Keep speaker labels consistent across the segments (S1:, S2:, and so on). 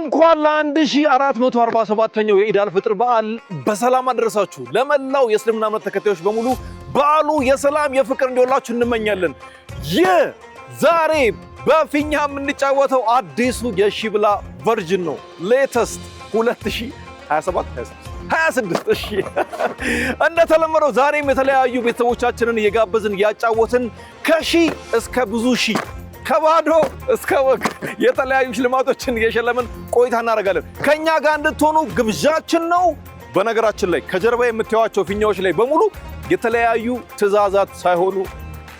S1: እንኳን ለ1447ኛው የኢድ አልፈጥር በዓል በሰላም አደረሳችሁ። ለመላው የእስልምና እምነት ተከታዮች በሙሉ በዓሉ የሰላም የፍቅር እንዲሆንላችሁ እንመኛለን። ዛሬ በፊኛ የምንጫወተው አዲሱ የሺብላ ቨርዥን ነው። ሌተስት 2027-26 እሺ። እንደተለመደው ዛሬም የተለያዩ ቤተሰቦቻችንን እየጋበዝን ያጫወትን ከሺ እስከ ብዙ ሺ ከባዶ እስከ ወግ የተለያዩ ሽልማቶችን እየሸለምን ቆይታ እናደርጋለን። ከኛ ጋር እንድትሆኑ ግብዣችን ነው። በነገራችን ላይ ከጀርባ የምታዩዋቸው ፊኛዎች ላይ በሙሉ የተለያዩ ትዕዛዛት ሳይሆኑ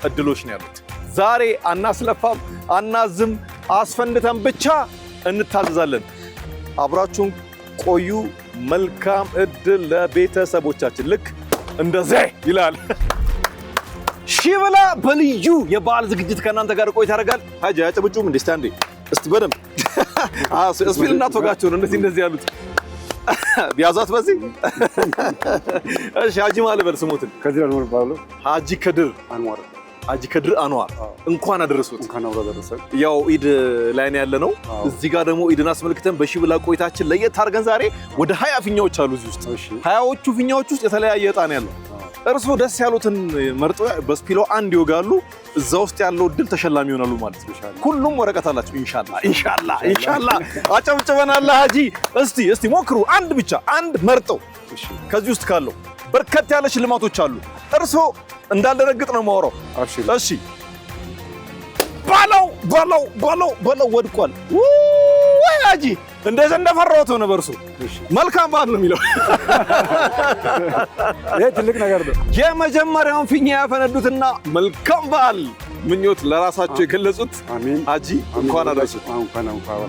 S1: እድሎች ነው ያሉት። ዛሬ አናስለፋም፣ አናዝም፣ አስፈንድተን ብቻ እንታዘዛለን። አብራችሁን ቆዩ። መልካም እድል ለቤተሰቦቻችን። ልክ እንደዚህ ይላል ሺብላ በልዩ የበዓል ዝግጅት ከእናንተ ጋር ቆይታ ያደርጋል። ሀጂ አያጨብጩም እንዴ? ስታንዴ እስቲ በደንብ እስፒል እናትወጋቸው ነው እንደዚህ ያሉት ቢያዛት በዚህ እሺ። ሀጂ ማልበል ስሞትን
S2: ከድር አንዋር ባሉ
S1: ሀጂ ከድር አንዋር እንኳን አደረሱት። ያው ኢድ ላይ ነው ያለነው። እዚህ ጋር ደግሞ ኢድን አስመልክተን በሺብላ ቆይታችን ለየት አድርገን ዛሬ ወደ 20 ፊኛዎች አሉ እዚህ ውስጥ። 20ዎቹ ፊኛዎች ውስጥ የተለያየ ዕጣ ነው ያለው። እርስዎ ደስ ያሉትን መርጦ በስፒሎ አንድ ይወጋሉ። እዛ ውስጥ ያለው እድል ተሸላሚ ይሆናሉ ማለት ነው። ሁሉም ወረቀት አላቸው። ኢንሻአላህ አጨብጭበናል። ሀጂ እስቲ ሞክሩ። አንድ ብቻ አንድ መርጠው ከዚህ ውስጥ ካለው በርከት ያለ ሽልማቶች አሉ። እርስዎ እንዳልደረግጥ ነው የማወራው። እሺ ባለው ወድቋል። ወይ ሀጂ እንደዚህ እንደፈራሁት ሆነ። በርሱ መልካም በዓል ነው የሚለው።
S2: ይሄ ትልቅ ነገር ነው።
S1: የመጀመሪያውን ፊኛ ያፈነዱትና መልካም በዓል ምኞት ለራሳቸው የገለጹት ሀጂ እንኳን አደረሱት።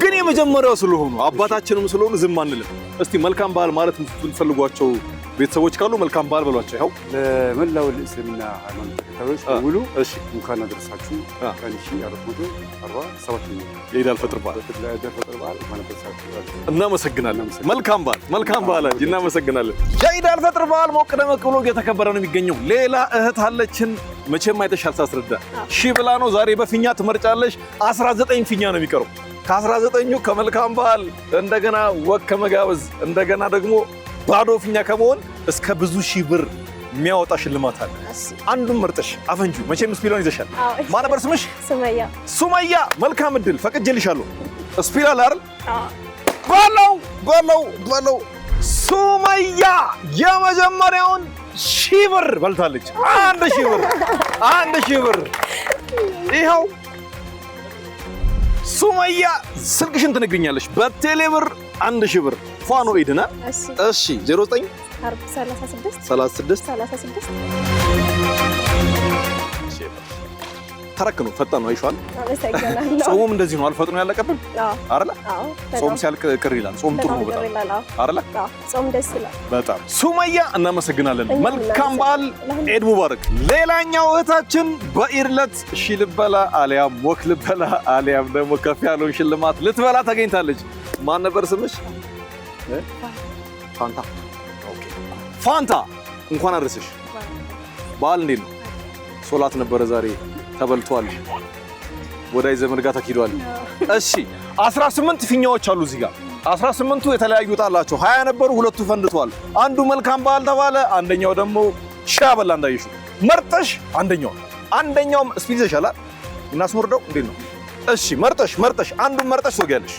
S1: ግን የመጀመሪያው ስለሆኑ አባታችንም ስለሆኑ ዝም አንልም። እስቲ መልካም በዓል ማለት የምትፈልጓቸው ቤተሰቦች ካሉ መልካም በዓል በሏቸው። ይኸው
S2: ለመላው እስልምና ሃይማኖት ተከታዮች በሙሉ እንኳን አደረሳችሁ። 1447
S1: የኢድ አልፈጥር በዓል እናመሰግናለን። መልካም በዓል ሀጂ እናመሰግናለን። የኢድ አልፈጥር በዓል ሞቅ ደመቅ ብሎ እየተከበረ ነው የሚገኘው። ሌላ እህት አለችን። መቼም አይተሻል ሳስረዳ ሺብላ ነው ዛሬ በፊኛ ትመርጫለሽ። 19 ፊኛ ነው የሚቀረው። ከ19ኙ ከመልካም በዓል እንደገና ወግ ከመጋበዝ እንደገና ደግሞ ባዶ ፊኛ ከመሆን እስከ ብዙ ሺህ ብር የሚያወጣ ሽልማት አለ። አንዱን መርጠሽ አፈንጁ። መቼም ስፒሎን ይዘሻል። ማን ነበር ስምሽ? ሱመያ። መልካም እድል ፈቅጄልሻለሁ። ስፒል አለ አይደል? በለው ሱመያ የመጀመሪያውን 1000 ብር በልታለች። 1000 ብር ይኸው። ሱመያ ስልክሽን ትነግሪኛለሽ። በቴሌ ብር 1000 ብር ፋኖ ኢድና። እሺ 09 36 ተረክ ነው። ፈጣን ነው። አይሻል ጾሙም እንደዚህ ነው። አልፈጥኖ ያለቀብን አይደለ? ጾም ሲያልቅ ቅር ይላል። ጾም ጥሩ ነው በጣም አይደለ?
S3: ጾም ደስ ይላል
S1: በጣም። ሱመያ እናመሰግናለን። መልካም በዓል፣ ኢድ ሙባረክ። ሌላኛው እህታችን በኢድ ዕለት እሺ ልበላ አሊያም ወክ ልበላ አሊያም ደግሞ ከፍ ያለውን ሽልማት ልትበላ ተገኝታለች። ማን ነበር ስምሽ? ፋንታ። ኦኬ ፋንታ እንኳን አደረሰሽ። በዓል እንዴት ነው? ሶላት ነበረ ዛሬ ተበልቷል። ወዳይ ዘመድ ጋር ተኪዷል። እሺ 18 ፊኛዎች አሉ እዚህ ጋር። 18ቱ የተለያዩ ዕጣ አላቸው። 20 ነበሩ፣ ሁለቱ ፈንድቷል። አንዱ መልካም በዓል ተባለ፣ አንደኛው ደግሞ ሻበላ እንዳይሹ መርጠሽ አንደኛው ስፒል ይዘሻል። እናስወርደው እንዴት ነው? እሺ መርጠሽ አንዱን መርጠሽ ትወጊያለሽ።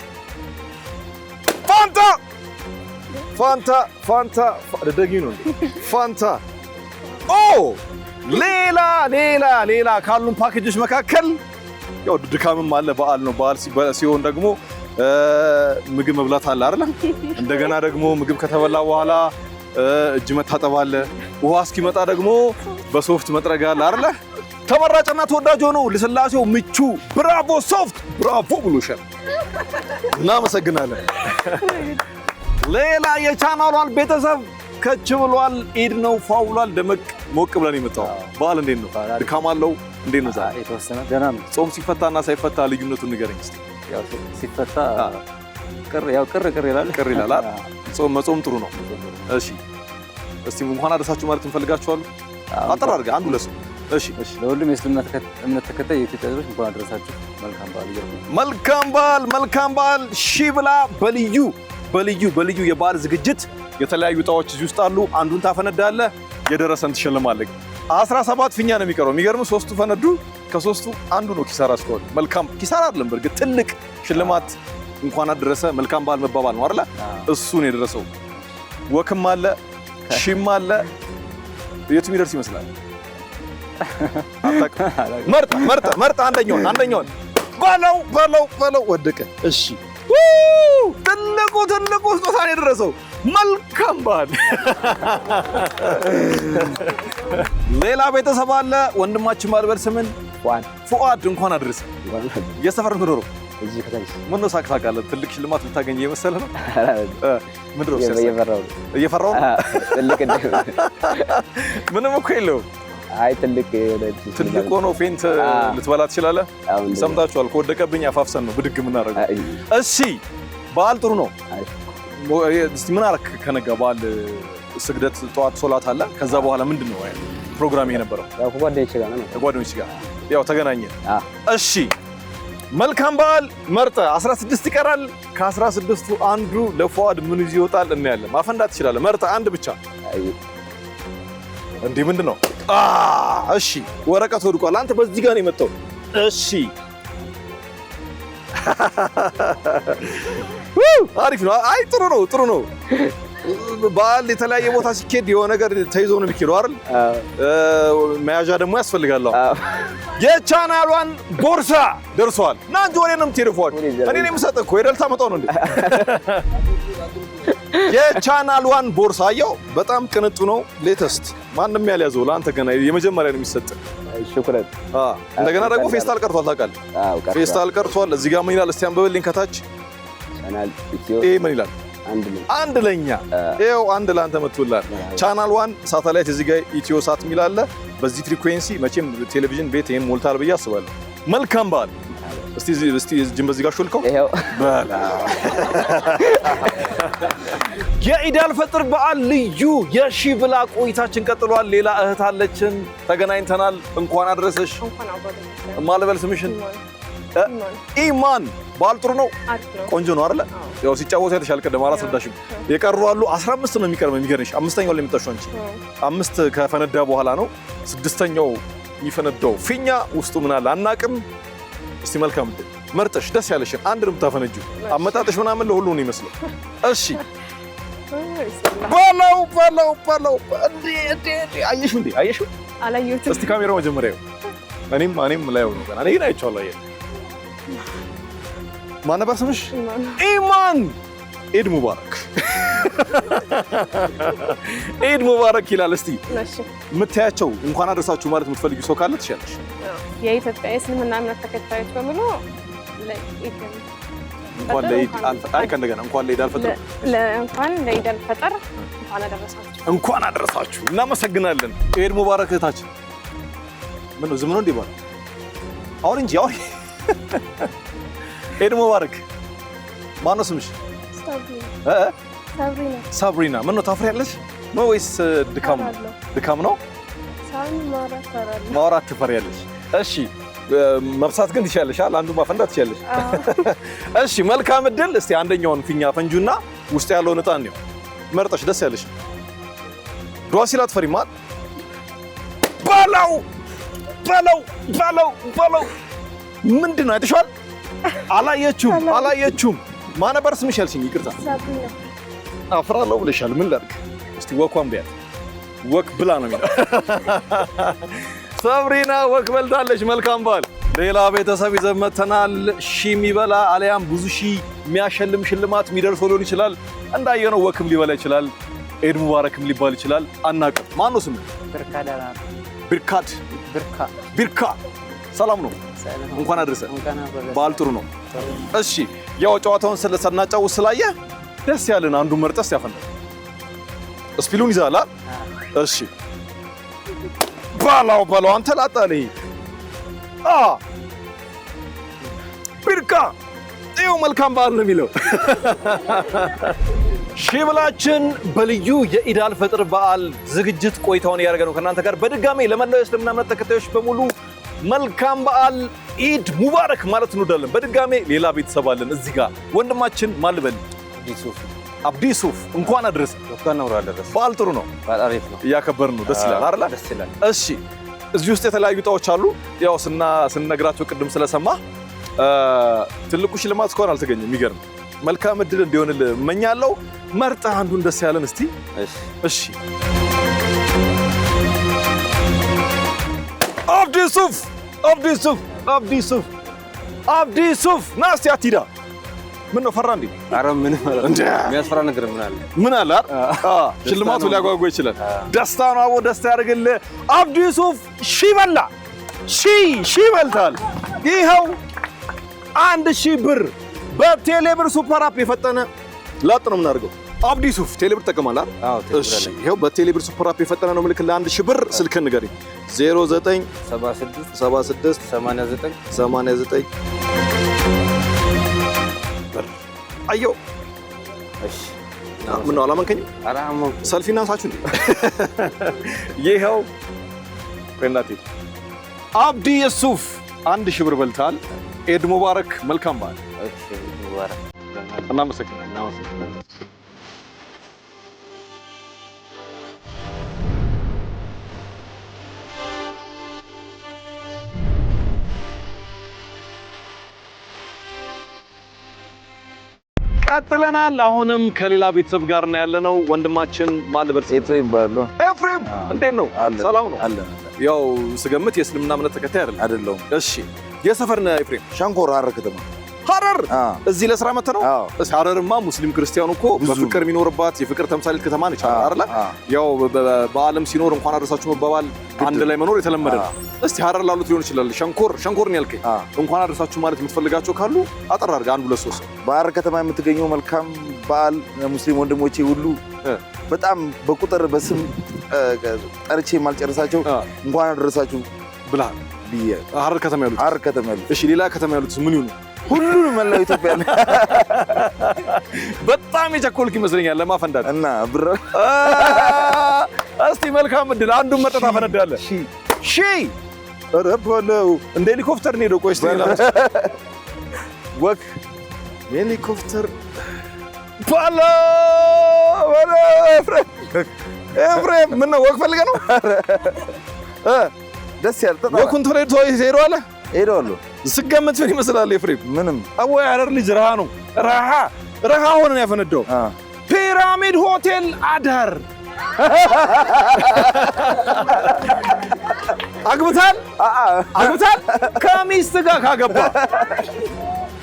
S1: ፋንታ ደደጊ ነው እንዴ? ፋንታ ሌላ ካሉን ፓኬጆች መካከል ያው ድካምም አለ። በዓል ነው። በዓል ሲሆን ደግሞ ምግብ መብላት አለ አይደል? እንደገና ደግሞ ምግብ ከተበላ በኋላ እጅ መታጠብ አለ። ውሃ እስኪመጣ ደግሞ በሶፍት መጥረግ አለ አይደል? ተመራጭና ተወዳጅ ሆነው ለስላሴው ምቹ ብራቮ ሶፍት ብራቮ ብሎሻል። እናመሰግናለን። ሌላ የቻናሏን ቤተሰብ ከች ብሏል። ኢድ ነው ፋውሏል። ደመቅ ሞቅ ብለን የመጣው በዓል እንዴት ነው? ድካም አለው? እንዴት ነው? ዛሬ
S2: የተወሰነ ደህና ነው።
S1: ጾም ሲፈታና ሳይፈታ ልዩነቱን ንገረኝ እስቲ።
S2: ያው ሲፈታ ቅር ይላል አይደል? መጾም ጥሩ ነው። እሺ እስቲ እንኳን አደረሳችሁ ማለት እንፈልጋችኋለን። አጠር አድርገህ አንዱ ለሱ እሺ
S3: ለሁሉም የእስልምና እምነት ተከታይ የኢትዮጵያ ሕዝቦች እንኳን አደረሳችሁ። መልካም በዓል ይሁን።
S1: መልካም በዓል። ሺብላ በልዩ የበዓል ዝግጅት የተለያዩ እጣዎች እዚህ ውስጥ አሉ። አንዱን ታፈነዳለህ፣ የደረሰን ትሸልማለህ። 17 ፊኛ ነው የሚቀረው። የሚገርም 3ቱ ፈነዱ። ከ3ቱ አንዱ ነው ኪሳራ እስከሆነ መልካም ኪሳራ አይደለም። በእርግጥ ትልቅ ሽልማት እንኳን አደረሰ መልካም በዓል መባባል ነው አይደል? እሱ ነው የደረሰው። ወክም አለ ሺም አለ። የቱ የሚደርስ ይመስላል? መርጣ አንደኛውን በለው ወደቀ። እሺ ትልቁ ስጦታ ነው የደረሰው። መልካም በዓል። ሌላ ቤተሰብ አለ። ወንድማችን ማልበል ስምን ፉአድ እንኳን አደረሰ። የሰፈር ምድሮ ምነው ሳቅሳቃለህ? ትልቅ ሽልማት ልታገኝ የመሰለ ነው። ምንድን ነው እየፈራሁ ምንም እኮ የለውም።
S3: አይ ትልቅ
S1: ሆኖ ፌንት ልትበላ ትችላለህ። ሰምታችኋል። ከወደቀብኝ አፋፍሰን ነው ብድግ የምናደርገው። እሺ በዓል ጥሩ ነው። እስቲ ምን አደረክ? ከነጋ በዓል ስግደት፣ ጠዋት ሶላት አለ። ከዛ በኋላ ምንድን ነው ፕሮግራም የነበረው? ከጓደኞች ጋር ያው ተገናኘን። እሺ መልካም በዓል። መርጠ 16 ይቀራል። ከ16ቱ አንዱ ለፉአድ ምን ይዞ ይወጣል እናያለን። ማፈንዳት ትችላለህ። መርጠ አንድ ብቻ። እንዴ ምንድን ነው? እሺ ወረቀት ወድቋል። አንተ በዚህ ጋር ነው የመጣው። እሺ አሪፍ ነው። አይ ጥሩ ነው። በዓል የተለያየ ቦታ ሲኬድ የሆነ ነገር ተይዞ ነው የሚኬደው አይደል? መያዣ ደግሞ ያስፈልጋል። የቻናሏን ቦርሳ ደርሷል። ና እንጂ ወሬ ነው የምትሄደው ፉአድ። እኔ ነኝ የምሰጥህ እኮ ሄደህ ልታመጣው ነው እንዴ? የቻናሏን ቦርሳ አየው። በጣም ቅንጡ ነው። ሌተስት ማንም ያልያዘው ለአንተ ገና የመጀመሪያ ነው የሚሰጥህ።
S3: ሽኩረት።
S1: እንደገና ደግሞ ፌስታል ቀርቷል። ታውቃለህ? ፌስታል ቀርቷል። እዚህ ጋር ምን ይላል? እስቲ አንብበልኝ ከታች።
S3: ቻናል ኢትዮ
S1: ምን ይላል? አንድ ለኛ። ይኸው አንድ ለአንተ መጥቶልሃል። ቻናል 1 ሳተላይት እዚህ ጋር ኢትዮ ሳት የሚል አለ። በዚህ ፍሪኩዌንሲ መቼም ቴሌቪዥን ቤት ይሄን ሞልታል ብዬ አስባለሁ። መልካም በዓል። እስቲ ጅም በዚህ ጋር ሾልከው። የኢድ አልፈጥር በዓል ልዩ የሺብላ ቆይታችን ቀጥሏል። ሌላ እህት አለችን፣ ተገናኝተናል። እንኳን አደረሰሽ። ማለበል ስምሽን? ኢማን። በዓል ጥሩ ነው፣ ቆንጆ ነው አይደለ? ያው ሲጫወቱ አይተሻል። ቀደም አላስረዳሽም። የቀሩ አሉ 15 ነው የሚቀርበው። የሚገርምሽ 5ኛው ላይ የምታሽው አንቺ 5 ከፈነዳ በኋላ ነው 6ኛው የሚፈነዳው። ፊኛ ውስጡ ምን አለ አናቅም። እስቲ መልካም እድል። መርጠሽ ደስ ያለሽን አንድ ነው የምታፈነጂው። አመጣጥሽ ምናምን ለሁሉ ነው ይመስለው። እሺ በለው አየሽው?
S4: አላየሁትም።
S1: እስቲ ካሜራው መጀመሪያ እኔም ላየው ነው ገና። እኔ ግን አይቼዋለሁ። ማን ነበር ስምሽ? ኢማን። ኢድ ሙባረክ። ኢድ ሙባረክ ይላል። እስቲ የምታያቸው እንኳን አደረሳችሁ ማለት የምትፈልጊው ሰው ካለ ትችያለሽ።
S4: የኢትዮጵያ የእስልምና እምነት ተከታዮች በሙሉ
S1: እንኳን ለኢድ አልፈጥር ከእንደገና እንኳን ለኢድ አልፈጥር እንኳን አደረሳችሁ። እናመሰግናለን። ኢድ ሙባረክ እህታችን። ምን ነው ዝም ነው እንዴ? ባል አሁን እንጂ አሁን ኢድ ሙባረክ። ማነው ስምሽ? ሳብሪና። ምን ነው ታፍሪያለሽ ነው ወይስ ድካም ነው? ማውራት ትፈሪያለሽ? እሺ መብሳት ግን ትችያለሽ። አንዱ ማፈንዳት ትችያለሽ። እሺ መልካም እድል። እስቲ አንደኛውን ፊኛ ፈንጁና ውስጥ ያለውን እጣ ነው መርጠሽ ደስ ያለሽ። ዱዓ ሲል አትፈሪም አይደል? በለው። ምንድን ነው አይተሽዋል? አላየችውም። ማን ነበር ስምሽ ያልሽኝ? ይቅርታ አፍራለሁ ብለሻል። ምን ላድርግ? እስቲ ወኳን ቢያት ወክ ብላ ነው የሚለው። ሰብሪና ወክ በልታለች። መልካም በዓል። ሌላ ቤተሰብ ይዘን መተናል። ሺህ የሚበላ አልያም ብዙ ሺህ የሚያሸልም ሽልማት የሚደርሰው ሊሆን ይችላል። እንዳየነው ወክም ሊበላ ይችላል። ኢድ ሙባረክም ሊባል ይችላል። አናውቅም። ማን ነው ስሙ? ቢርካ። ሰላም ነው? እንኳን አደረሰ። በዓል ጥሩ ነው። እሺ ያው ጨዋታውን ስለሰናጫውት ስላየ ደስ ያለን አንዱ መርጠስ ያፈናል። ስፒሉን ይዛላ። እሺ በለው አንተ ላጣለህ። ቢርካ ይኸው መልካም በዓል ነው የሚለው። ሺብላችን በልዩ የኢድ አልፈጥር በዓል ዝግጅት ቆይታውን ያደረገ ነው ከእናንተ ጋር። በድጋሚ ለመላው የእስልምና እምነት ተከታዮች በሙሉ መልካም በዓል ኢድ ሙባረክ ማለት እንወዳለን። በድጋሚ ሌላ ቤተሰብ አለን እዚህ ጋር ወንድማችን ማልበል አብዲ ሱፍ እንኳን አደረሰ።
S3: እንኳን ነው አደረሰ።
S1: በዓል ጥሩ ነው።
S3: በዓል አሪፍ ነው።
S1: እያከበርን ነው። ደስ ይላል አይደል?
S3: ደስ ይላል።
S1: እሺ እዚህ ውስጥ የተለያዩ እጣዎች አሉ። ያው ስንነግራቸው ቅድም ስለሰማ ትልቁ ሽልማት እስካሁን አልተገኘም። የሚገርም መልካም እድል እንዲሆንልህ እመኛለሁ። መርጠህ አንዱን ደስ ያለን እስቲ። እሺ አብዲ ሱፍ ና እስቲ አትሂዳ። ምን ነው ፈራ እንዴ?
S3: ኧረ ምን የሚያስፈራ ነገር ምን አለ?
S1: ሽልማቱ ሊያጓጓ ይችላል። ደስታ ነው አቦ፣ ደስታ ያደርግልህ። አብዲ ሱፍ ሺህ በላ፣ ሺህ በልታል። ይኸው 1000 ብር በቴሌብር ሱፐር አፕ የፈጠነ ላጥ ነው የምናደርገው። አብዲ ሱፍ ቴሌብር ተጠቅማለህ? እሺ ይኸው በቴሌብር ሱፐር አፕ የፈጠነ ነው ምልክት ለ1000 ብር። ስልክህን ንገረኝ። 0976 አየው።
S3: እሺ
S1: ምን ነው አላመንከኝም?
S3: ኧረ አመንኩ።
S1: ሰልፊ እናንሳችሁ እንዴ? ይኸው እናቴ አብዲ ሱፍ 1000 ብር በልታል። ኢድ ሙባረክ። መልካም በዓል።
S3: እሺ ሙባረክ።
S1: እናመሰግናለን። ቀጥለናል። አሁንም ከሌላ ቤተሰብ ጋር ነው ያለነው። ወንድማችን ማልበል
S3: ኤፍሬም ባለው
S1: ኤፍሬም እንዴት ነው? ሰላም ነው? ያው ስገምት የእስልምና እምነት ተከታይ
S2: አይደለም።
S1: እሺ የሰፈር ነህ ኤፍሬም?
S2: ሸንኮራ ሐረር ከተማ።
S1: ሐረር እዚህ ለስራ መጥተህ ነው? እሺ ሐረርማ ሙስሊም ክርስቲያኑ እኮ በፍቅር የሚኖርባት የፍቅር ተምሳሌት ከተማ ነች አይደል? ያው በዓለም ሲኖር እንኳን አደረሳችሁ መባባል አንድ ላይ መኖር የተለመደ ነው። እስቲ ሐረር ላሉት ሊሆን ይችላል። ሸንኮር ነው ያልከኝ። እንኳን አደረሳችሁ ማለት የምትፈልጋቸው ካሉ አጠር አድርገህ 1 2 3
S2: በሐረር ከተማ የምትገኘው መልካም በዓል ሙስሊም ወንድሞቼ ሁሉ በጣም በቁጥር በስም ጠርቼ የማልጨርሳቸው እንኳን አደረሳችሁ
S1: ብለሃል። ሐረር ከተማ ያሉት እሺ ሌላ ከተማ ያሉት ምን ይሁኑ?
S2: ሁሉንም መላው ኢትዮጵያ
S1: በጣም የቸኮልክ ይመስለኛል ለማፈንዳት
S2: እና ብር
S1: እስቲ መልካም እድል። አንዱን መጠጥ አፈነዳለህ። ሺ ኧረ በለው እንደ ሄሊኮፕተር ነው። ቆይ እስቲ ወክ ሄሊኮፕተር ኤፍሬም ምን ነው ወክ ፈልገህ ነው?
S2: ደስ ያልተ
S1: ወኩን ተለይቶ ይሄዳል።
S2: ሄደዋለሁ።
S1: ስገምት ምን ይመስላል ኤፍሬም?
S2: ምንም
S1: አወይ ሐረር ልጅ ረሃ ነው። ረሃ ሆነ ነው ያፈነዳው። ፒራሚድ ሆቴል አዳር አግብታል ከሚስት ጋር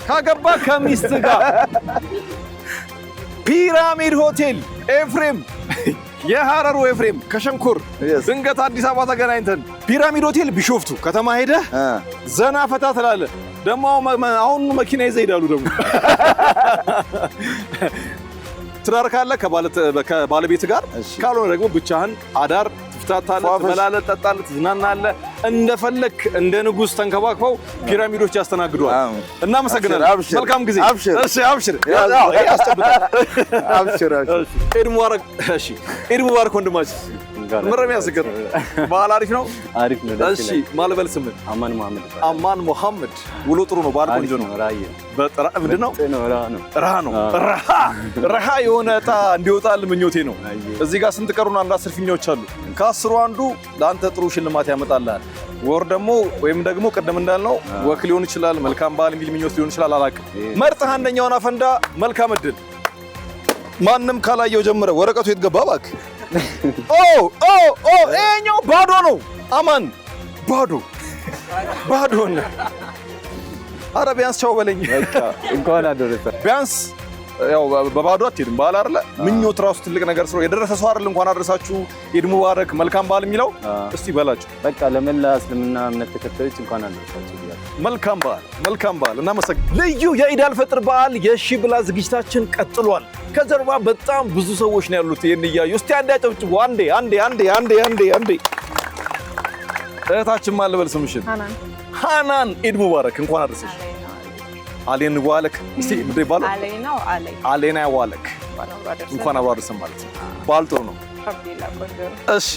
S1: ካገባ ከሚስት ጋር ፒራሚድ ሆቴል ኤፍሬም የሐረሩ ኤፍሬም ከሸንኮር ድንገት አዲስ አበባ ተገናኝተን ፒራሚድ ሆቴል ቢሾፍቱ ከተማ ሄደህ ዘና ፈታ ትላለህ። ደግሞ አሁን መኪና ይዘህ ሄዳሉ። ደግሞ ትዳር ካለ ከባለቤት ጋር ካልሆነ ደግሞ ብቻህን አዳር ትፍታታለህ፣ ትበላለህ፣ ትጠጣለህ፣ ትዝናናለህ። እንደፈለክ እንደ ንጉሥ ተንከባክበው ፒራሚዶች ያስተናግዷል። እናመሰግናለን። መልካም ጊዜ። እሺ አብሽር። ኢድ ሙባረክ። እሺ ኢድ ሙባረክ ወንድማችን። ምረም ያስገር በዓል አሪፍ ነው።
S3: አሪፍ ነው።
S1: እሺ ማልበል ስምህ? አማን መሐመድ። ውሎ ጥሩ ነው። በዓል ቆንጆ ነው። ምንድን ነው? ረሃ የሆነ ዕጣ እንዲወጣል ምኞቴ ነው። እዚህ ጋር ስንት ቀሩን? 10 ፊኛዎች አሉ። ከ10 አንዱ ለአንተ ጥሩ ሽልማት ያመጣልሃል። ወር ወይም ደግሞ ቅድም እንዳልነው ወክ ሊሆን ይችላል፣ መልካም በዓል የሚል ምኞት ሊሆን ይችላል። አላውቅም። መርጠህ አንደኛውን አፈንዳ። መልካም እድል። ማንም ካላየው ጀምረ። ወረቀቱ የት ገባ እባክህ? ይኸኛው ባዶ ነው። አማን ባዶ ነው። ኧረ ቢያንስ ቻው በለኝ።
S3: እንኳን አደረሰ።
S1: ቢያንስ ያው በባዶ አትሄድም። በዓል አይደለ? ምኞት ራሱ ትልቅ ነገር ስለሆነ የደረሰ ሰው አይደል እንኳን አደረሳችሁ ኢድ ሙባረክ መልካም በዓል የሚለው እስቲ በላችሁ።
S3: በቃ ለመላ እስልምና እምነት ተከታዮች እንኳን አደረሳችሁ ብያለሁ።
S1: መልካም በዓል። እናመሰግናለን። ልዩ የኢድ አልፈጥር በዓል የሺብላ ዝግጅታችን ቀጥሏል። ከጀርባ በጣም ብዙ ሰዎች ነው ያሉት። ይሄን እያዩ እስቲ አንዴ አጨብጭቡ። አንዴ እህታችን ማን ልበል ስምሽን? ሃናን ኢድ ሙባረክ እንኳን አደረሰሽ። አሌን ዋለክ እስቲ ምንድን ይባላል?
S4: አሌና ዋለክ
S1: እንኳን አብሮ አደረሰን ማለት ነው። በዓል ጥሩ ነው።
S4: አልሐምዱሊላህ ቆንጆ ነው።
S1: እሺ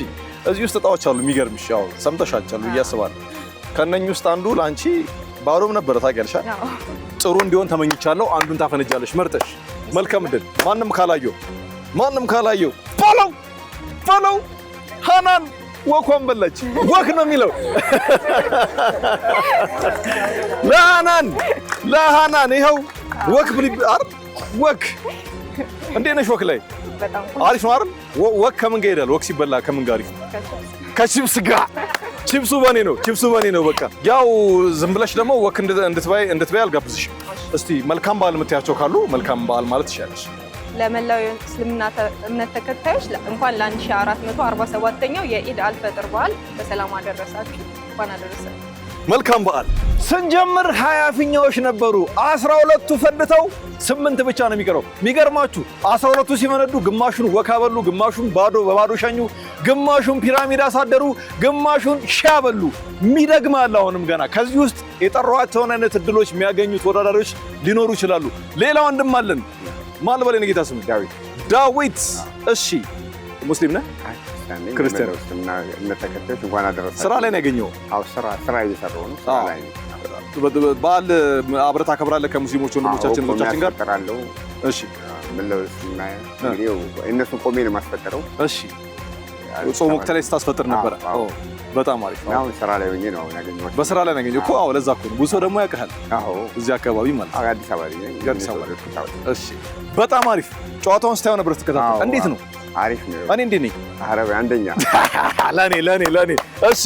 S1: እዚህ ውስጥ እጣዎች አሉ የሚገርምሽ፣ ያው ሰምተሻቸዋል ብዬ አስባለሁ። ከእነኚህ ውስጥ አንዱ ለአንቺ ባዶም ነበረ ታውቂያለሽ። ጥሩ እንዲሆን ተመኝቻለሁ። አንዱን ታፈነጃለሽ መርጠሽ። መልካም ዕድል። ማንም ካላየው በለው ሃናን ወኳን በላች። ወክ ነው የሚለው ለሃናን ይኸው ወክ ብሊ አይደል? ወክ እንዴት ነሽ? ወክ ላይ አሪፍ ነው አይደል? ወክ ከምን ጋር ይሄዳል? ወክ ሲበላ ከምን ጋር? ከቺፕስ ጋር። ቺፕሱ በኔ ነው። በቃ ያው ዝም ብለሽ ደግሞ ወክ እንድትበይ አልጋብዝሽም። እስቲ መልካም በዓል የምትያቸው ካሉ መልካም በዓል ማለት ትችላለሽ።
S4: ለመላው እስልምና እምነት ተከታዮች እንኳን ለ1447ኛው የኢድ አልፈጥር በዓል በሰላም አደረሳችሁ። እንኳን አደረሰን።
S1: መልካም በዓል። ስንጀምር 20 ፊኛዎች ነበሩ። 12ቱ ፈንድተው 8 ብቻ ነው የሚቀረው። የሚገርማችሁ 12ቱ ሲፈነዱ ግማሹን ወካ በሉ፣ ግማሹን በባዶ ሸኙ፣ ግማሹን ፒራሚድ አሳደሩ፣ ግማሹን ሻ በሉ። የሚደግማል አሁንም ገና። ከዚህ ውስጥ የጠሯቸውን አይነት እድሎች የሚያገኙ ተወዳዳሪዎች ሊኖሩ ይችላሉ። ሌላ ወንድም አለን። ማን ልበል? የኔ ጌታ ስም ዳዊት። እሺ ሙስሊም ነህ? ክርስቲያን
S5: እንኳን አደረሰን።
S1: ስራ ላይ ነው ያገኘው?
S5: አዎ ስራ እየሰራሁ ነው። ስራ ላይ
S1: በዓል አብረህ ታከብራለህ ከሙስሊሞች ወንድሞቻችን ልጆቻችን ጋር?
S5: እፈጥራለሁ።
S1: እሺ
S5: ምንለውስና እንግዲህ እነሱን ቆሜ ነው የማስፈጥረው።
S1: እሺ ጾም ወቅት ላይ ስታስፈጥር ነበረ? በጣም አሪፍ ነው።
S5: አሁን ስራ ላይ ሆኜ ነው ያገኘሁት።
S1: በስራ ላይ ነው ያገኘው እኮ። አዎ ለዛ እኮ ነው። ብዙ ሰው ደግሞ ያውቅሃል።
S5: አዎ
S1: እዚህ አካባቢ ማለት ነው።
S5: አዲስ አበባ ነኝ።
S1: አዲስ አበባ። እሺ በጣም አሪፍ። ጨዋታውን ስታየው ነበር ስትከታተል? እንዴት ነው?
S5: አሪፍ ነው።
S1: እኔ እንዴት ነኝ?
S5: አረብ አንደኛ
S1: ለኔ። እሺ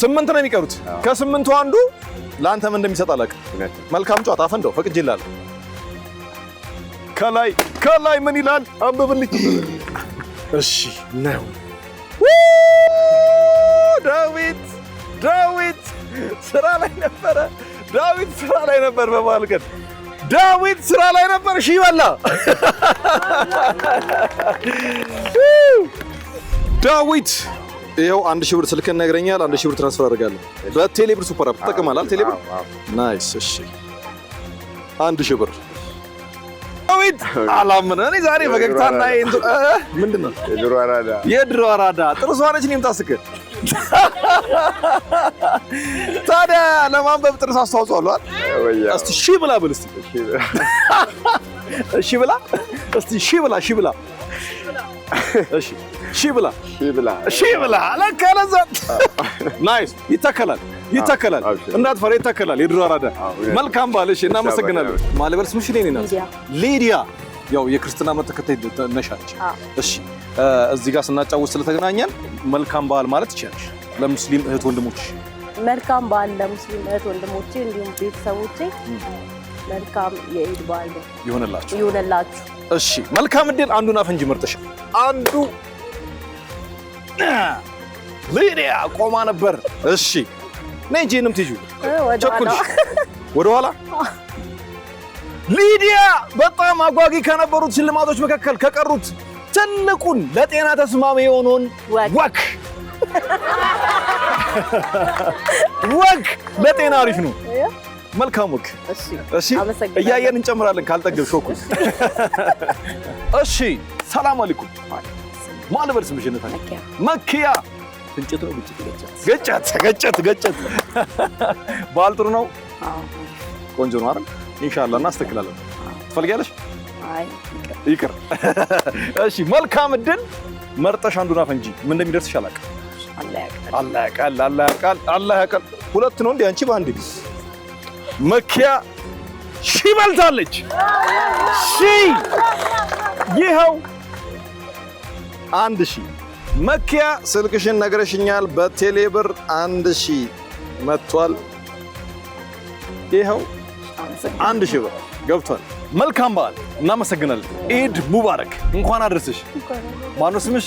S1: 8 ነው የሚቀሩት። ከ8ቱ አንዱ ለአንተ ምን እንደሚሰጥ አላውቅም። መልካም ጨዋታ ፈንደው ፈቅጄልሃለሁ። ከላይ ምን ይላል? አንብብልኝ። እሺ ነው ዳዊት ስራ ላይ ነበረ። በበዓል ቀን ዳዊት ስራ ላይ ነበር። እሺ ይበላ ዳዊት ይኸው 1000 ብር ስልክህን ነግረኛል። 1000 ብር ትራንስፈር አደርጋለሁ። በቴሌ ብር ሱፐር አፕ ትጠቀማለህ? ቴሌ ብር ናይስ። እሺ 1000 ብር ዳዊት አላምነህ። እኔ ዛሬ ፈገግታና ምንድን ነው የድሮ አራዳ ጥርሷ ነች። እኔም ታስቅህ ታዲያ ለማንበብ ጥርስ አስተዋጽኦ አለው አይደል? እስቲ ሺ ብላ ብል እስቲ ሺ ብላ እስቲ ሺ ብላ እሺ ሺ ብላ ለካ ለዛ ናይስ። ይተከላል እንዳትፈራ ይተከላል። የድሮ አራዳ መልካም በዓል። እሺ እናመሰግናለን። ማለበል ስምሽ ሊዲያ ያው የክርስትና እምነት ተከታይ ነሻች። እሺ እዚህ ጋር ስናጫውት ስለተገናኘን መልካም በዓል ማለት ይችላልሽ ለሙስሊም እህት ወንድሞች?
S6: መልካም በዓል ለሙስሊም እህት ወንድሞቼ እንዲሁም ቤተሰቦቼ መልካም የኢድ በዓል ይሁንላችሁ።
S1: እሺ መልካም ዕድል። አንዱን አፈንጂ መርጠሽ አንዱ ሊዲያ ቆማ ነበር። እሺ ነይ እንጂ እንም ትይዩ ቸኩልሽ ወደ ኋላ ሊዲያ በጣም አጓጊ ከነበሩት ሽልማቶች መካከል ከቀሩት ትልቁን ለጤና ተስማሚ የሆነውን ወክ ለጤና አሪፍ ነው። መልካም ወክ። እሺ እያየን እንጨምራለን ካልጠገብሽ ወኩ። እሺ ሰላም አለይኩም። ማን ልበል ስምሽን? መኪያ ፍንጭት ነው ገጨት። በዓል ጥሩ ነው? ቆንጆ ነው አይደል? ኢንሻአላህ እናስተካክላለን። ትፈልጊያለሽ?
S6: አይ
S1: ይቅር። እሺ መልካም ዕድል። መርጠሽ አንዱን አፈንጂ። ምን እንደሚደርስሽ አላውቅም። አላህ ያውቃል። ሁለት ነው እንዴ አንቺ በአንድ? መኪያ ሺ በልታለች። ይኸው 1000 መኪያ ስልክሽን ነግረሽኛል። በቴሌ ብር 1000 መጥቷል። ይኸው 1000 ብር ገብቷል። መልካም በዓል። እናመሰግናለን። ኢድ ሙባረክ። እንኳን አደረሰሽ። ማነው ስምሽ?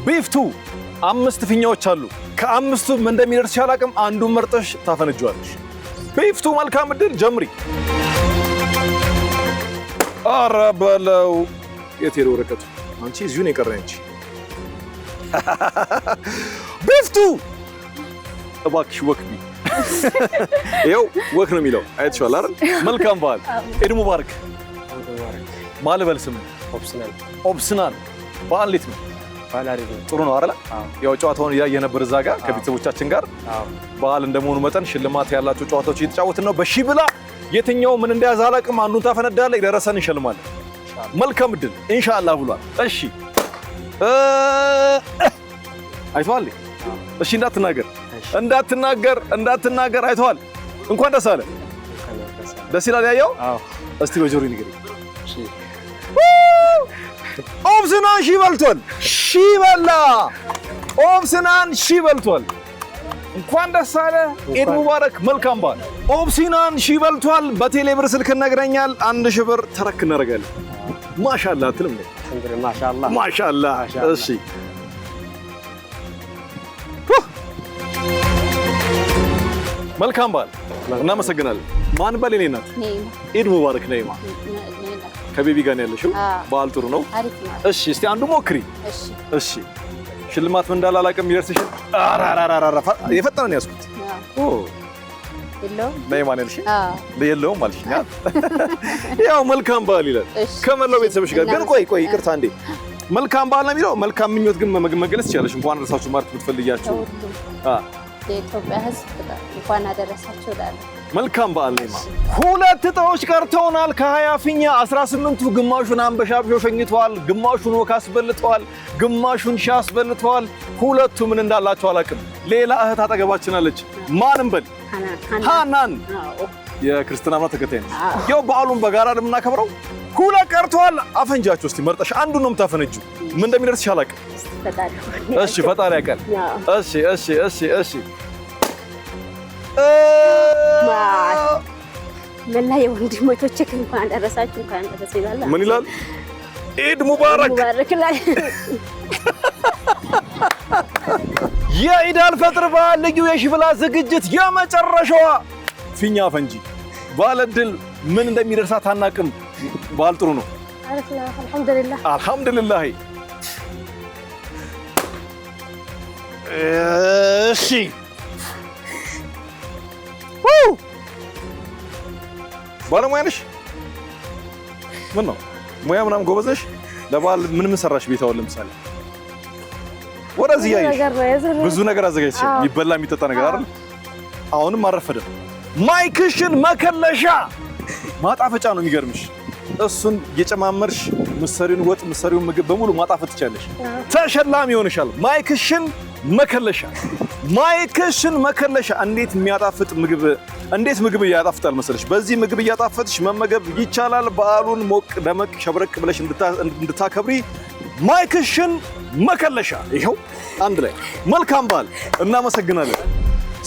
S1: ቢፍቱ። 5 ፊኛዎች አሉ። ከ5ቱ ምን እንደሚደርስሽ አላውቅም። አንዱን መርጠሽ ታፈነጂዋለሽ። ቢፍቱ መልካም ዕድል። ጀምሪ። ኧረ በለው። የት ሄደ ወረቀቱ? አንቺ እዚሁ ነው የቀረኝ እንጂ። ቢፍቱ እባክሽ ወክቢ። ይኸው ወክ ነው የሚለው አይተሽዋል አይደል? መልካም በዓል። ኢድ ሙባረክ። ማን ልበል ስምህ? ኦፕሽናል በዓል እንዴት ነው? ጥሩ ነው አይደል? ያው ጨዋታውን እያየ ነበር እዛ ጋር ከቤተሰቦቻችን ጋር በዓል እንደመሆኑ መጠን ሽልማት ያላቸው ጨዋታዎች እየተጫወትን ነው። በሺ ብላ የትኛው ምን እንደያዘ አላውቅም። አንዱን ታፈነዳለህ፣ የደረሰን እንሸልማለን። መልካም እድል ኢንሻአላህ ብሏል። እሺ አይተዋል። እሺ እንዳትናገር አይተዋል። እንኳን ደስ አለ። ደስ ይላል ያየው። እስቲ በጆሮ ንገረኝ። ኦፕሽናን ሺ በልቷል። ሺ በላ ኦፕሽናን ሺ በልቷል። እንኳን ደስ አለ። ኢድ ሙባረክ። መልካም በዓል። ኦፕሽናን ሺ በልቷል። በቴሌ ብር ስልክ ነግረኛል። 1000 ብር ተረክ እናደርጋለን። ማሻአላህ አትልም ነው? ማሻአላህ። እሺ መልካም በዓል። እናመሰግናለን። ማን በል የኔ እናት? ኢድ ሙባረክ። ነይማ ከቤቢ ጋር ነው ያለሽው? በዓል ጥሩ ነው? እሺ እስቲ አንዱ ሞክሪ። እሺ ሽልማት ምን እንዳለ አላውቅም። ይደርስሽ። የፈጠነ ነው ያዝኩት። ነይማ ነው ያልሽኝ? የለውም አልሽኝ። ያው መልካም በዓል ይላል ከመላው ቤተሰብሽ ጋር። ግን ቆይ ይቅርታ እንዴ፣ መልካም በዓል ነው የሚለው። መልካም ምኞት ግን መገለጽ ትችላለሽ። እንኳን አደረሳችሁ ማለት ብትፈልጊያችሁ
S6: የኢትዮጵያ ሕዝብ እንኳን አደረሳችሁ እላለሁ።
S1: መልካም በዓል ነይማ። 2 እጣዎች ቀርተውናል ከ20 ፊኛ 18ቱ ግማሹን አንበሻብሾ ሸኝተዋል፣ ግማሹን ወካ አስበልተዋል፣ ግማሹን ሻ አስበልተዋል። 2ቱ ምን እንዳላቸው አላውቅም። ሌላ እህት አጠገባችን አለች። ማንም በል ሃናን የክርስትና እምነት ተከታይ ነው። ያው በዓሉን በጋራ ለምናከብረው 2 ቀርተዋል። አፈንጃቸው እስቲ መርጠሽ አንዱን ነው የምታፈነጂው። ምን እንደሚደርስሽ አላውቅም። እሺ ፈጣሪ ያውቃል። እሺ
S6: መላ የወንድሞቼ እንኳን አደረሳችሁ እንኳን አደረሰ ይላል።
S1: ምን ይላል? ኢድ ሙባረክ
S6: ላይ
S1: የኢድ አልፈጥር በዓል ልዩ የሽብላ ዝግጅት የመጨረሻዋ ፊኛ ፈንጂ ባለድል ምን እንደሚደርሳት አናውቅም። በዓል ጥሩ ነው። አልሐምዱሊላህ። እሺ ባለሙያ ነሽ? ምን ነው ሙያ ምናምን ጎበዝ ነሽ? ለበዓል ምን ሰራሽ? ቤታውን ለምሳሌ ወደዚህ ያይሽ ብዙ ነገር አዘጋጅተሽ የሚበላ የሚጠጣ ነገር አይደል? አሁንም አረፈደም። ማይክሽን መከለሻ ማጣፈጫ ነው የሚገርምሽ። እሱን እየጨማመርሽ ምሰሪውን ወጥ ምሰሪውን ምግብ በሙሉ ማጣፈጥ ትችላለሽ። ተሸላሚ ይሆንሻል። ማይክሽን መከለሻ እንዴት የሚያጣፍጥ ምግብ ምግብ ያጣፍጣል መሰለሽ? በዚህ ምግብ እያጣፈጥሽ መመገብ ይቻላል። በዓሉን ሞቅ ደመቅ ሸብረቅ ብለሽ እንድታከብሪ ማይክሽን መከለሻ ይኸው አንድ ላይ። መልካም በዓል። እናመሰግናለን።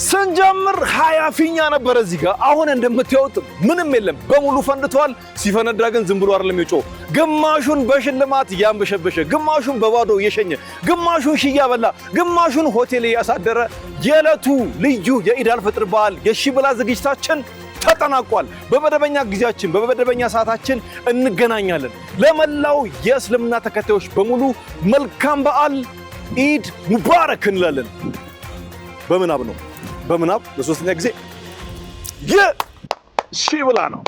S1: ስንጀምር 20 ፊኛ ነበር እዚህ ጋር። አሁን እንደምታዩት ምንም የለም፣ በሙሉ ፈንድቷል። ሲፈነዳ ግን ዝም ብሎ አይደለም የጮህ። ግማሹን በሽልማት ያንበሸበሸ፣ ግማሹን በባዶ እየሸኘ፣ ግማሹን ሺ እያበላ፣ ግማሹን ሆቴል እያሳደረ የዕለቱ ልዩ የኢድ አልፈጥር በዓል የሺብላ ዝግጅታችን ተጠናቋል። በመደበኛ ጊዜያችን በመደበኛ ሰዓታችን እንገናኛለን። ለመላው የእስልምና ተከታዮች በሙሉ መልካም በዓል ኢድ ሙባረክ እንላለን። በምናብ ለሶስተኛ ጊዜ የሺብላ ነው።